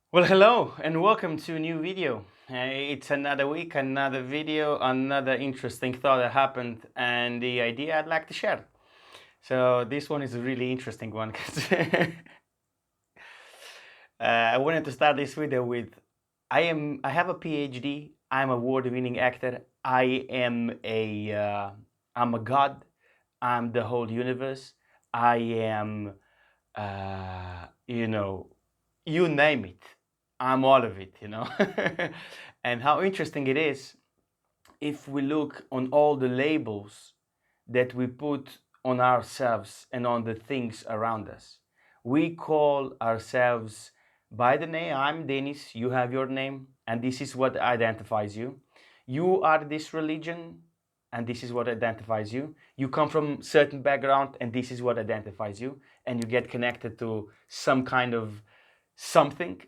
Well, hello and welcome to a new video. It's another week, another video, another interesting thought that happened, and the idea I'd like to share. So this one is a really interesting one because I wanted to start this video with I have a PhD. I'm a award-winning actor. I'm a god. I'm the whole universe. I am you name it. I'm all of it. And how interesting it is if we look on all the labels that we put on ourselves and on the things around us. We call ourselves by the name. I'm Denis, you have your name, and this is what identifies you. You are this religion, and this is what identifies you. You come from certain background, and this is what identifies you, and you get connected to some kind of something.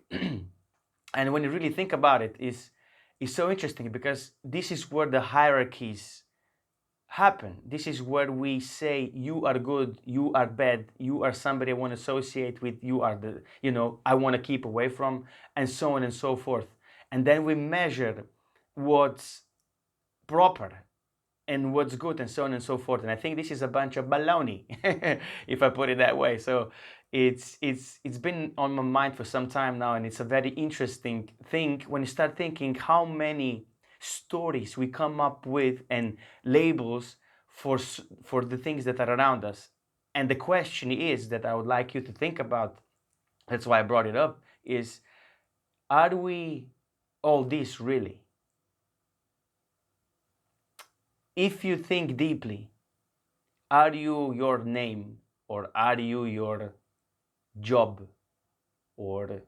And when you really think about it, is so interesting because this is where the hierarchies happen. This is where we say you are good, you are bad, you are somebody I want to associate with, you are I want to keep away from, and so on and so forth. And then we measure what's proper and what's good and so on and so forth. And I think this is a bunch of baloney, if I put it that way. So it's been on my mind for some time now, and it's a very interesting thing when you start thinking how many stories we come up with and labels for the things that are around us. And the question is that I would like you to think about. That's why I brought it up. Is are we all this really? If you think deeply, are you your name, or are you your job, or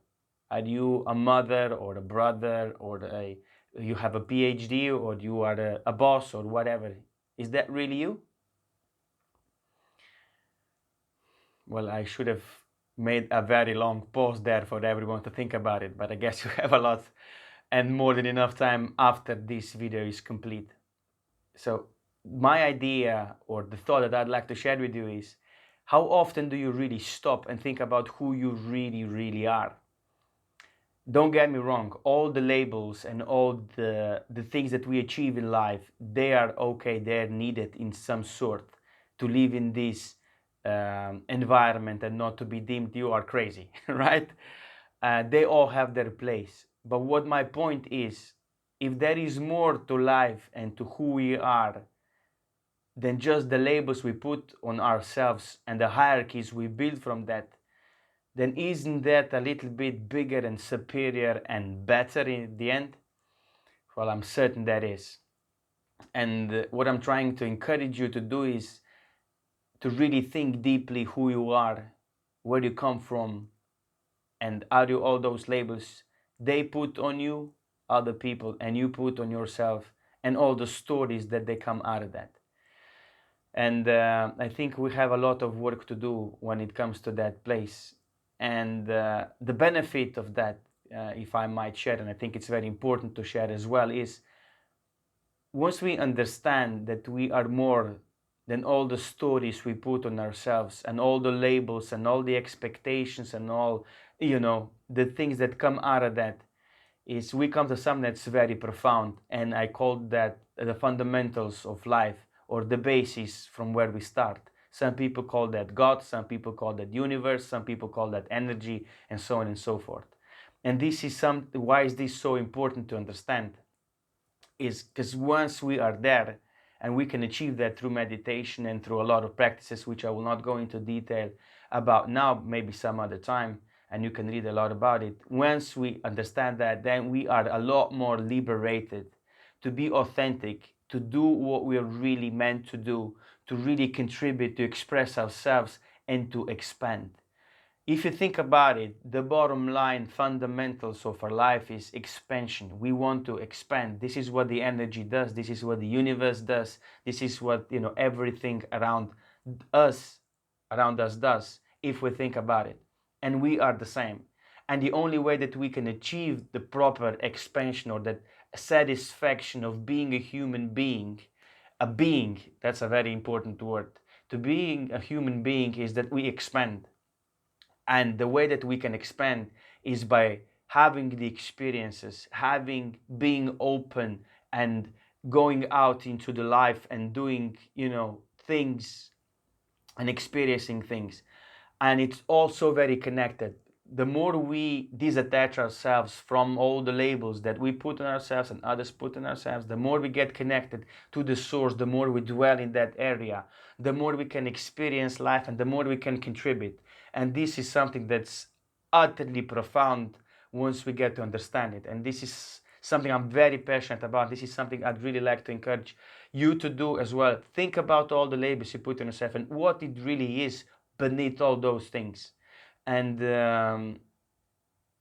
are you a mother or a brother, or you have a PhD, or you are a boss or whatever? Is that really you? Well, I should have made a very long pause there for everyone to think about it, but I guess you have a lot and more than enough time after this video is complete. So my idea, or the thought that I'd like to share with you, is how often do you really stop and think about who you really, really are? Don't get me wrong, all the labels and all the things that we achieve in life, they are okay, they're needed in some sort to live in this environment and not to be deemed you are crazy, right? They all have their place. But what my point is, if there is more to life and to who we are than just the labels we put on ourselves and the hierarchies we build from that, then isn't that a little bit bigger and superior and better in the end? Well, I'm certain that is. And what I'm trying to encourage you to do is to really think deeply who you are, where you come from, and are you all those labels they put on you, other people, and you put on yourself, and all the stories that they come out of that. And I think we have a lot of work to do when it comes to that place. And the benefit of that, if I might share, and I think it's very important to share as well, is once we understand that we are more than all the stories we put on ourselves and all the labels and all the expectations and all, the things that come out of that, is we come to something that's very profound. And I call that the fundamentals of life, or the basis from where we start. Some people call that God, some people call that universe, some people call that energy, and so on and so forth. And this is why is this so important to understand? Is because once we are there, and we can achieve that through meditation and through a lot of practices, which I will not go into detail about now, maybe some other time, and you can read a lot about it. Once we understand that, then we are a lot more liberated to be authentic, to do what we are really meant to do, to really contribute, to express ourselves, and to expand. If you think about it, the bottom line fundamentals of our life is expansion. We want to expand. This is what the energy does. This is what the universe does. This is what, everything us around us does, if we think about it. And we are the same. And the only way that we can achieve the proper expansion, or that satisfaction of being a human being, a being, that's a very important word. To being a human being is that we expand. And the way that we can expand is by having the experiences, being open and going out into the life and doing, things and experiencing things. And it's also very connected. The more we disattach ourselves from all the labels that we put on ourselves and others put on ourselves, the more we get connected to the source, the more we dwell in that area, the more we can experience life and the more we can contribute. And this is something that's utterly profound once we get to understand it. And this is something I'm very passionate about. This is something I'd really like to encourage you to do as well. Think about all the labels you put on yourself and what it really is beneath all those things. And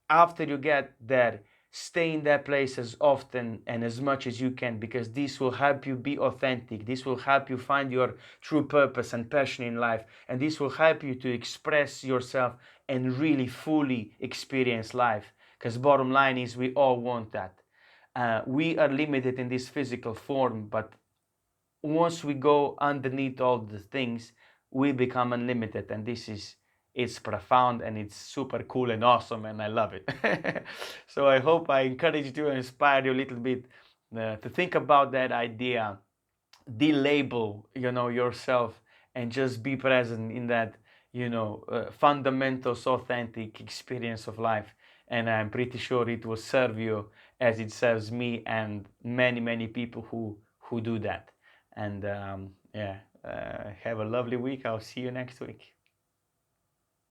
after you get there, stay in that place as often and as much as you can, because this will help you be authentic. This will help you find your true purpose and passion in life. And this will help you to express yourself and really fully experience life. Because bottom line is, we all want that. We are limited in this physical form, but once we go underneath all the things, we become unlimited. And it's profound and it's super cool and awesome, and I love it. So I hope I encouraged you and inspired you a little bit to think about that idea, delabel yourself, and just be present in that fundamental, authentic experience of life. And I'm pretty sure it will serve you as it serves me and many people who do that. And yeah, have a lovely week. I'll see you next week.